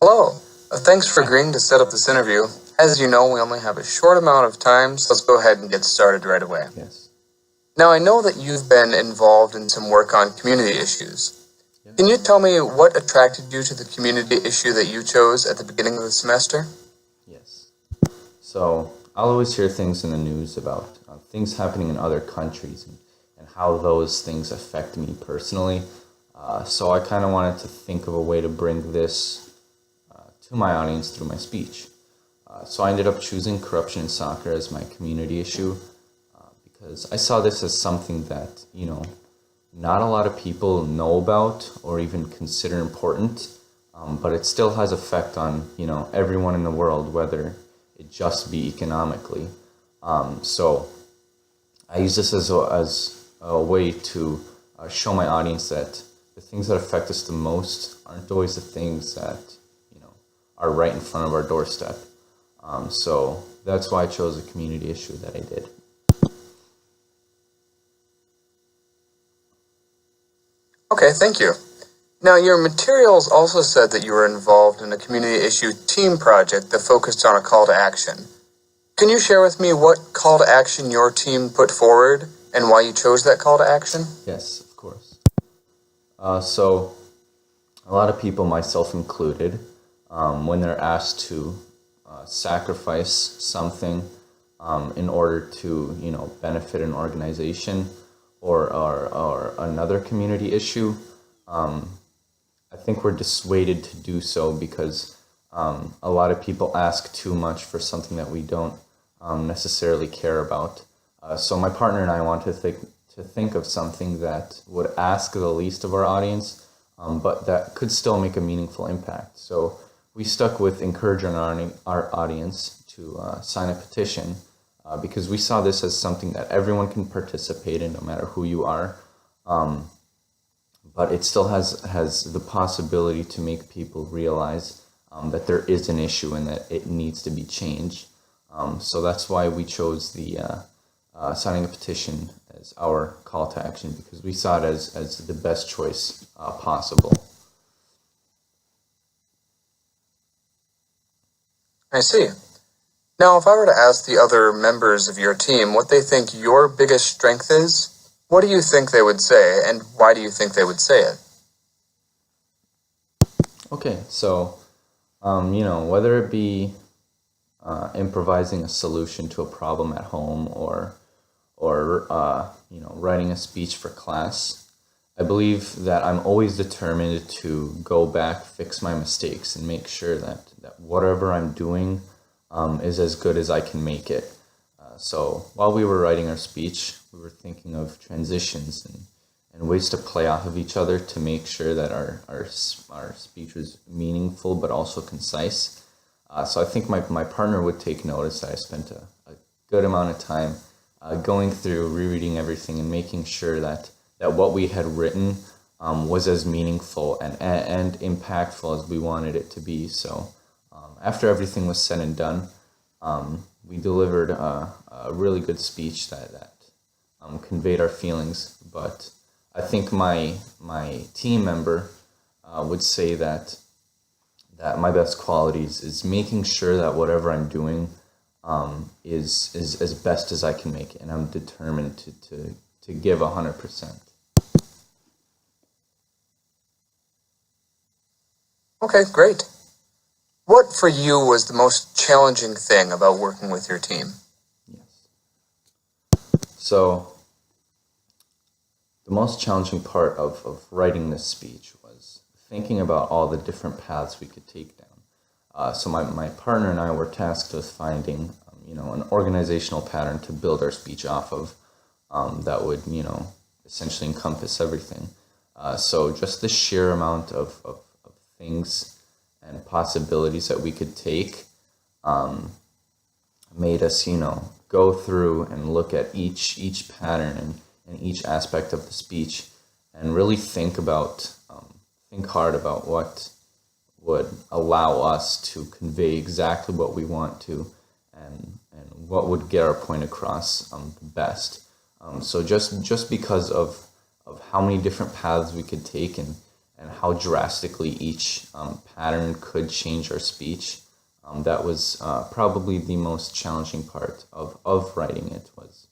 Hello. Thanks for agreeing to set up this interview. As you know, we only have a short amount of time, so let's go ahead and get started right away. Yes. Now, I know that you've been involved in some work on community issues. Can you tell me what attracted you to the community issue that you chose at the beginning of the semester? Yes. So I'll always hear things in the news about things happening in other countries and how those things affect me personally. So I kind of wanted to think of a way to bring this to my audience through my speech. So I ended up choosing corruption in soccer as my community issue because I saw this as something that, not a lot of people know about or even consider important, but it still has effect on, everyone in the world, whether it just be economically. So I use this as a way to show my audience that the things that affect us the most aren't always the things that, are right in front of our doorstep. So that's why I chose a community issue that I did. Okay, thank you. Now, your materials also said that you were involved in a community issue team project that focused on a call to action. Can you share with me what call to action your team put forward and why you chose that call to action? Yes, of course. So a lot of people, myself included, when they're asked to sacrifice something in order to, benefit an organization or another community issue, I think we're dissuaded to do so because a lot of people ask too much for something that we don't necessarily care about. So my partner and I want to think of something that would ask the least of our audience, but that could still make a meaningful impact. So we stuck with encouraging our audience to sign a petition because we saw this as something that everyone can participate in, no matter who you are. But it still has the possibility to make people realize that there is an issue and that it needs to be changed. So that's why we chose the signing a petition as our call to action, because we saw it as the best choice possible. I see. Now, if I were to ask the other members of your team what they think your biggest strength is, what do you think they would say, and why do you think they would say it? Okay, so, whether it be improvising a solution to a problem at home or writing a speech for class, I believe that I'm always determined to go back, fix my mistakes, and make sure that whatever I'm doing is as good as I can make it. So while we were writing our speech, we were thinking of transitions and ways to play off of each other to make sure that our speech was meaningful but also concise. So I think my partner would take notice that I spent a good amount of time going through, rereading everything, and making sure that what we had written was as meaningful and impactful as we wanted it to be. So after everything was said and done, we delivered a really good speech that conveyed our feelings. But I think my team member would say that my best qualities is making sure that whatever I'm doing is as best as I can make it, and I'm determined to give 100%. Okay, great. What for you was the most challenging thing about working with your team? Yes. So the most challenging part of writing this speech was thinking about all the different paths we could take down. So my partner and I were tasked with finding, an organizational pattern to build our speech off of that would, essentially encompass everything. So just the sheer amount of things and possibilities that we could take made us, go through and look at each pattern and each aspect of the speech and really think hard about what would allow us to convey exactly what we want to and what would get our point across the best. So just because of how many different paths we could take and and how drastically each pattern could change our speech. That was probably the most challenging part of writing it, was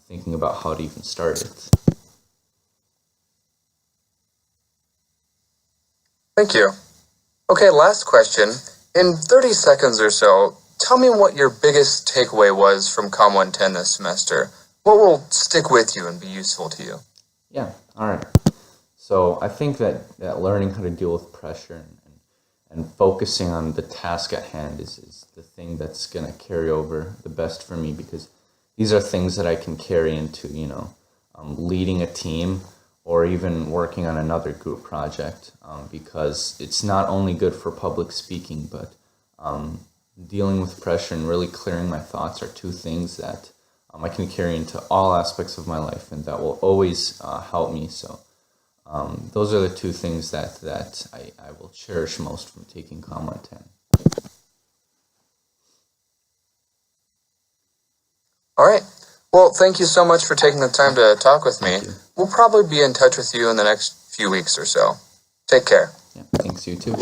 thinking about how to even start it. Thank you. Okay, last question. In 30 seconds or so, tell me what your biggest takeaway was from COMM 110 this semester. What will stick with you and be useful to you? Yeah, all right. So I think that learning how to deal with pressure and focusing on the task at hand is the thing that's going to carry over the best for me, because these are things that I can carry into, leading a team or even working on another group project, because it's not only good for public speaking, but dealing with pressure and really clearing my thoughts are two things that I can carry into all aspects of my life, and that will always help me. So those are the two things that I will cherish most from taking COMM 110. All right. Well, thank you so much for taking the time to talk with me. Thank you. We'll probably be in touch with you in the next few weeks or so. Take care. Yeah, thanks, you too.